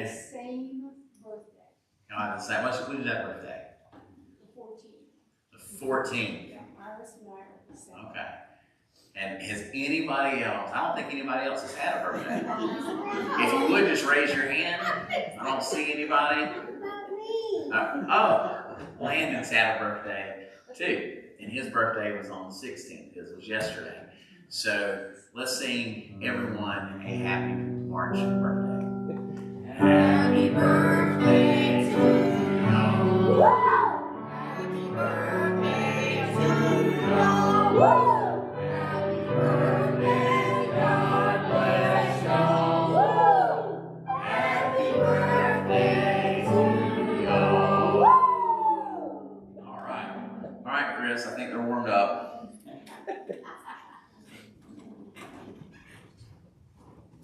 same birthday. God, it's that much. When is that birthday? The 14th. The 14th. Yeah, Iris and I are the same. Okay. And has anybody else? I don't think anybody else has had a birthday. If you would just raise your hand. I don't see anybody. Oh, Landon's had a birthday too. And his birthday was on the 16th. It was yesterday. So let's sing everyone a happy March birthday. Happy birthday to you. Happy birthday to you. Happy birthday, God bless you. Happy birthday to you. All right, Chris, I think they're warmed up.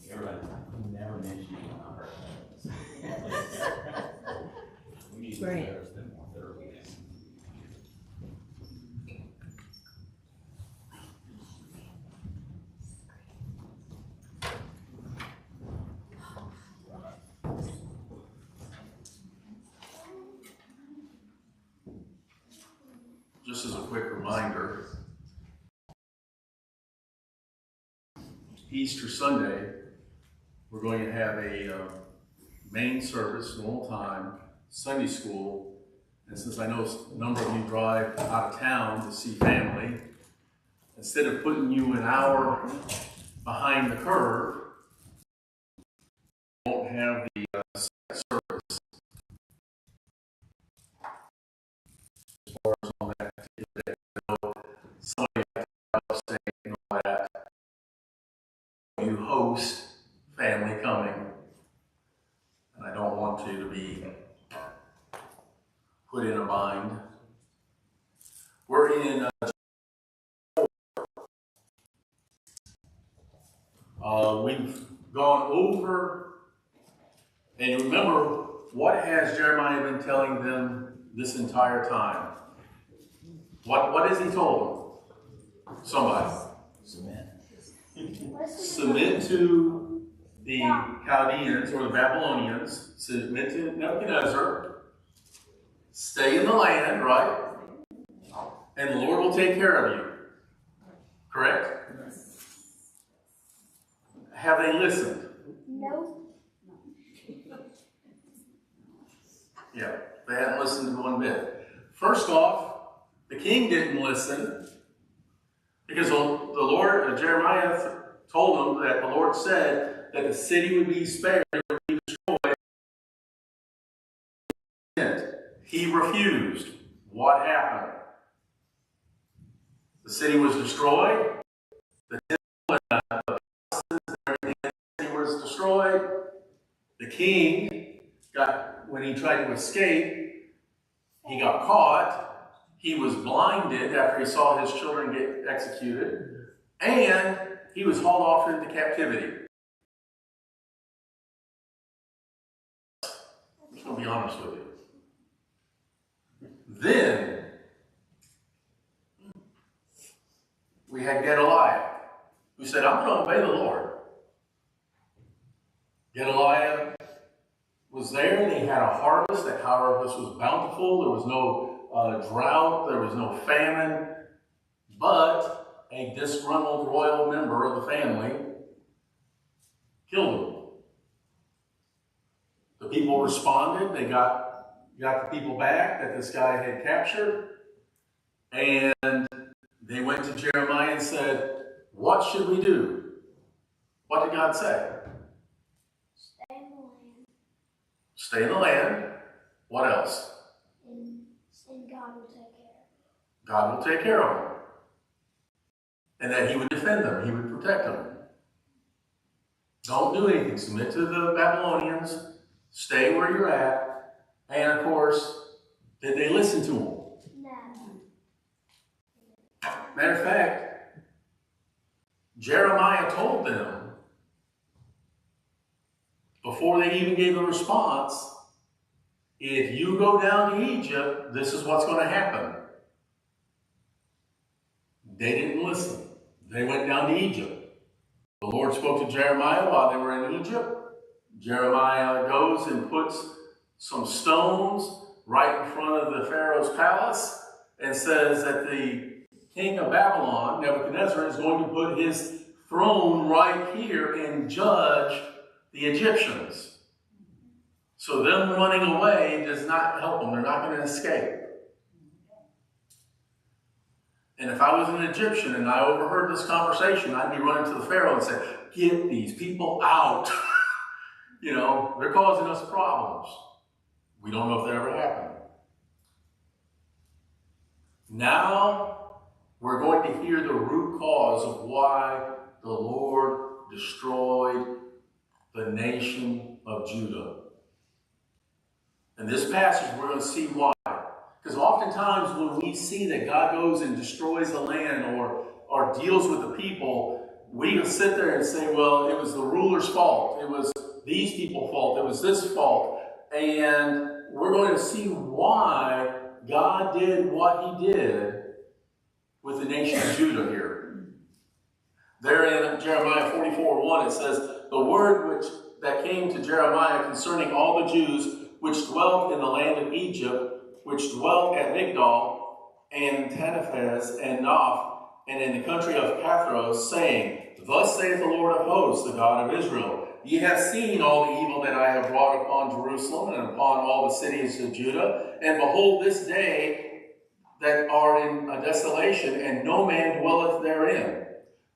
Everybody, never mention you on our birthdays. We need to Right. better than more therapy. Just as a quick reminder, Easter Sunday, we're going to have a main service, normal time, Sunday school. And since I know a number of you drive out of town to see family, instead of putting you an hour behind the curve, we won't have the second service. As far as on that particular day, I know somebody was saying that you host family coming, and I don't want you to be put in a bind. We're in we've gone over, and remember, what has Jeremiah been telling them this entire time? What has he told them? Somebody. Submit to the Chaldeans or the Babylonians, submit to Nebuchadnezzar, stay in the land, right? And the Lord will take care of you. Correct? Have they listened? No. Yeah, they hadn't listened to one bit. First off, the king didn't listen because the Lord, Jeremiah told him that the Lord said that the city would be spared, would be destroyed. He refused. What happened? The city was destroyed. The temple and the palaces and everything in the city was destroyed. The king when he tried to escape, he got caught. He was blinded after he saw his children get executed. And he was hauled off into captivity. I'm just going to be honest with you. Then, we had Gedaliah, who said, I'm going to obey the Lord. Gedaliah was there. They had a harvest. That harvest was bountiful. There was no drought. There was no famine. But a disgruntled royal member of the family killed him. The people responded. They got the people back that this guy had captured. And they went to Jeremiah and said, what should we do? What did God say? Stay in the land. Stay in the land. What else? And God will take care of it. God will take care of them. And that he would defend them. He would protect them. Don't do anything. Submit to the Babylonians. Stay where you're at. And of course, did they listen to him? No. Matter of fact, Jeremiah told them, before they even gave a response, if you go down to Egypt, this is what's going to happen. They didn't listen. They went down to Egypt. The Lord spoke to Jeremiah while they were in Egypt. Jeremiah goes and puts some stones right in front of the Pharaoh's palace and says that the king of Babylon, Nebuchadnezzar, is going to put his throne right here and judge the Egyptians. So them running away does not help them. They're not going to escape. And if I was an Egyptian and I overheard this conversation, I'd be running to the Pharaoh and say, get these people out. You know, they're causing us problems. We don't know if that ever happened. Now, we're going to hear the root cause of why the Lord destroyed the nation of Judah. In this passage, we're going to see why. Because oftentimes when we see that God goes and destroys the land or deals with the people, we can sit there and say, well, it was the ruler's fault. It was these people's fault. It was this fault. And we're going to see why God did what he did with the nation of Judah here. There in Jeremiah 44:1, it says, the word that came to Jeremiah concerning all the Jews which dwelt in the land of Egypt, which dwelt at Migdol, and Tanephaz, and Noph, and in the country of Pathros, saying, thus saith the Lord of hosts, the God of Israel, ye have seen all the evil that I have brought upon Jerusalem, and upon all the cities of Judah, and behold, this day that are in a desolation, and no man dwelleth therein,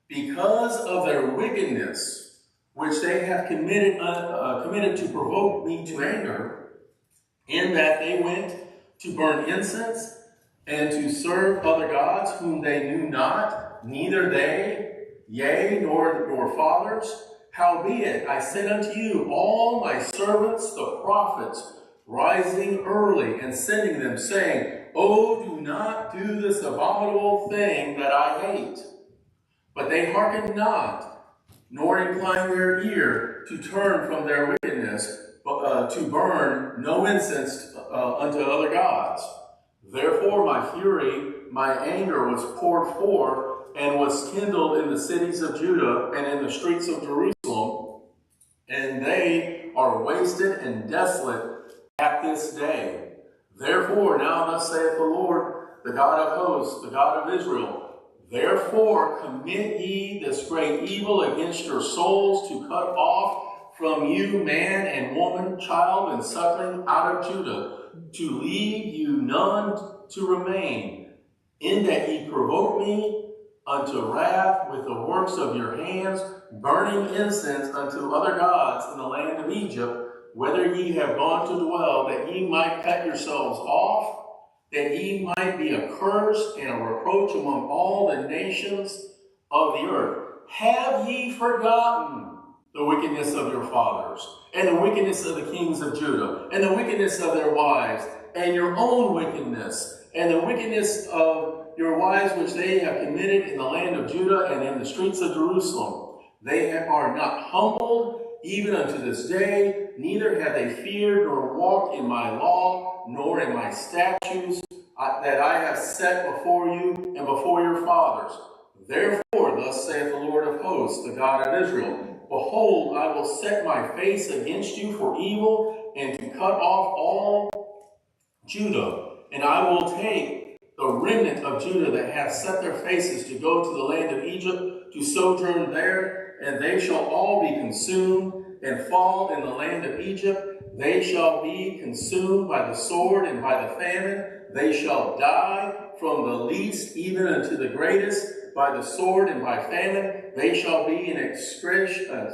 because of their wickedness, which they have committed to provoke me to anger, in that they went to burn incense, and to serve other gods whom they knew not, neither they, yea, nor your fathers. Howbeit, I sent unto you all my servants, the prophets, rising early, and sending them, saying, oh, do not do this abominable thing that I hate. But they hearkened not, nor inclined their ear to turn from their wickedness, but to burn no incense unto other gods. Therefore my fury, my anger was poured forth, and was kindled in the cities of Judah and in the streets of Jerusalem, and they are wasted and desolate at this day. Therefore now thus saith the Lord, the God of hosts, the God of Israel, therefore commit ye this great evil against your souls, to cut off from you man and woman, child and suckling out of Judah, to leave you none to remain, in that ye provoke me unto wrath with the works of your hands, burning incense unto other gods in the land of Egypt, whither ye have gone to dwell, that ye might cut yourselves off, that ye might be a curse and a reproach among all the nations of the earth. Have ye forgotten the wickedness of your fathers, and the wickedness of the kings of Judah, and the wickedness of their wives, and your own wickedness, and the wickedness of your wives which they have committed in the land of Judah and in the streets of Jerusalem? They are not humbled even unto this day, neither have they feared nor walked in my law, nor in my statutes that I have set before you and before your fathers. Therefore, thus saith the Lord of hosts, the God of Israel, behold, I will set my face against you for evil, and to cut off all Judah. And I will take the remnant of Judah that have set their faces to go to the land of Egypt, to sojourn there, and they shall all be consumed and fall in the land of Egypt. They shall be consumed by the sword and by the famine. They shall die from the least even unto the greatest, by the sword and by famine. They shall be in execration, in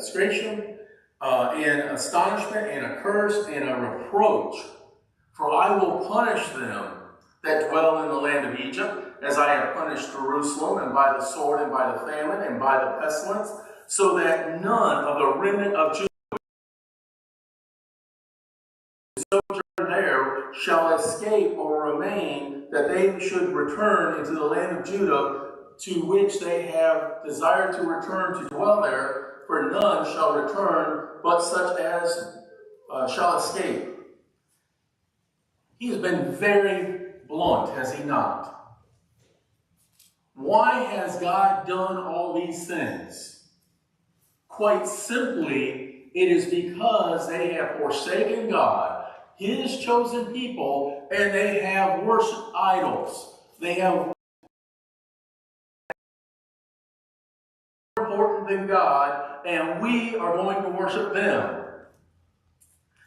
astonishment, and a curse, and a reproach. For I will punish them that dwell in the land of Egypt, as I have punished Jerusalem, and by the sword, and by the famine, and by the pestilence, so that none of the remnant of Judah sojourn there shall escape or remain, that they should return into the land of Judah, to which they have desired to return to dwell there, for none shall return, but such as shall escape. He has been very blunt, has he not? Why has God done all these things? Quite simply, it is because they have forsaken God, His chosen people, and they have worshiped idols. They have more important than God, and we are going to worship them.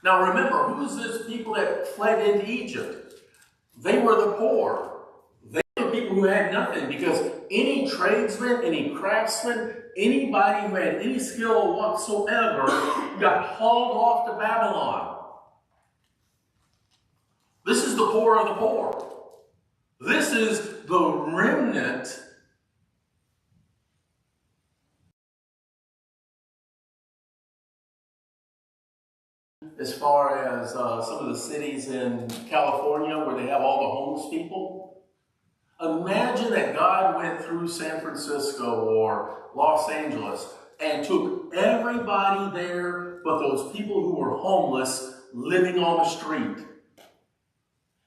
Now remember, who's this people that fled into Egypt? They were the poor. They were people who had nothing, because any tradesman, any craftsman, anybody who had any skill whatsoever got hauled off to Babylon. This is the poor of the poor. This is the remnant as far as some of the cities in California where they have all the homeless people. Imagine that God went through San Francisco or Los Angeles and took everybody there but those people who were homeless living on the street.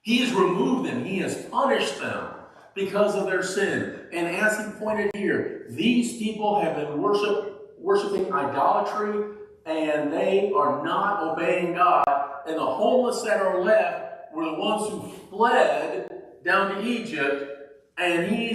He has removed them. He has punished them because of their sin. And as he pointed here, these people have been worshiping idolatry, and they are not obeying God. And the homeless that are left were the ones who fled down to Egypt, and he's